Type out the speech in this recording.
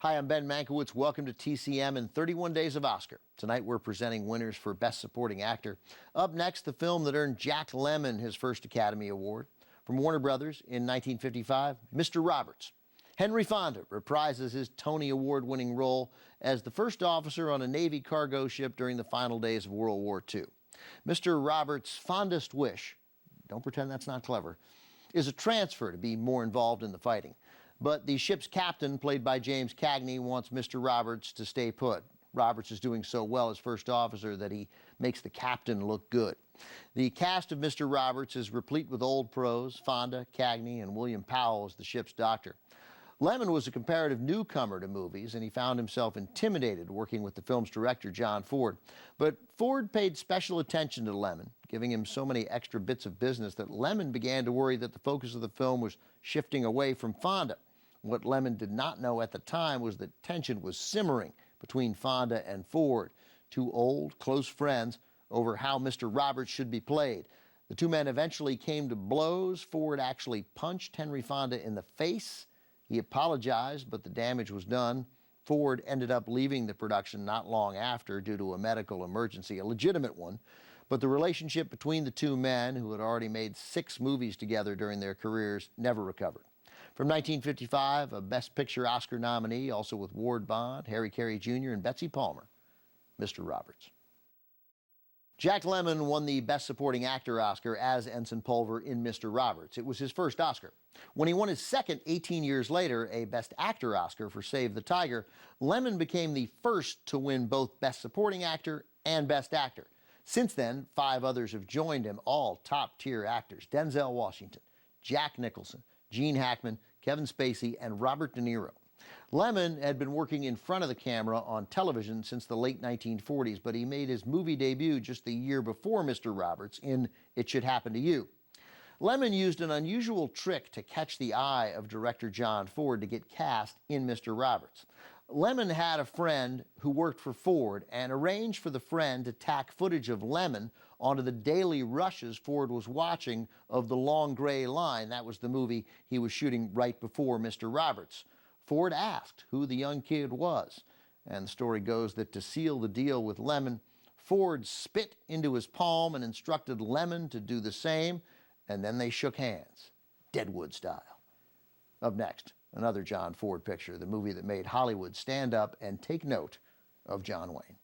Hi, I'm Ben Mankiewicz. Welcome to TCM and 31 Days of Oscar. Tonight we're presenting winners for Best Supporting Actor. Up next, the film that earned Jack Lemmon his first Academy Award. From Warner Brothers in 1955, Mr. Roberts. Henry Fonda reprises his Tony Award-winning role as the first officer on a Navy cargo ship during the final days of World War II. Mr. Roberts' fondest wish, don't pretend that's not clever, is a transfer to be more involved in the fighting. But the ship's captain, played by James Cagney, wants Mr. Roberts to stay put. Roberts is doing so well as first officer that he makes the captain look good. The cast of Mr. Roberts is replete with old pros, Fonda, Cagney, and William Powell as the ship's doctor. Lemmon was a comparative newcomer to movies, and he found himself intimidated working with the film's director, John Ford. But Ford paid special attention to Lemmon, giving him so many extra bits of business that Lemmon began to worry that the focus of the film was shifting away from Fonda. What Lemmon did not know at the time was that tension was simmering between Fonda and Ford, two old, close friends, over how Mr. Roberts should be played. The two men eventually came to blows. Ford actually punched Henry Fonda in the face. He apologized, but the damage was done. Ford ended up leaving the production not long after due to a medical emergency, a legitimate one. But the relationship between the two men, who had already made 6 movies together during their careers, never recovered. From 1955, a Best Picture Oscar nominee, also with Ward Bond, Harry Carey Jr., and Betsy Palmer, Mr. Roberts. Jack Lemmon won the Best Supporting Actor Oscar as Ensign Pulver in Mr. Roberts. It was his first Oscar. When he won his second 18 years later, a Best Actor Oscar for Save the Tiger, Lemmon became the first to win both Best Supporting Actor and Best Actor. Since then, 5 others have joined him, all top-tier actors: Denzel Washington, Jack Nicholson, Gene Hackman, Kevin Spacey, and Robert De Niro. Lemmon had been working in front of the camera on television since the late 1940s, but he made his movie debut just the year before Mr. Roberts in It Should Happen to You. Lemmon used an unusual trick to catch the eye of director John Ford to get cast in Mr. Roberts. Lemmon had a friend who worked for Ford and arranged for the friend to tack footage of Lemmon onto the daily rushes Ford was watching of The Long Gray Line. That was the movie he was shooting right before Mr. Roberts. Ford asked who the young kid was, and the story goes that to seal the deal with Lemmon, Ford spit into his palm and instructed Lemmon to do the same, and then they shook hands, Deadwood style. Up next, another John Ford picture, the movie that made Hollywood stand up and take note of John Wayne.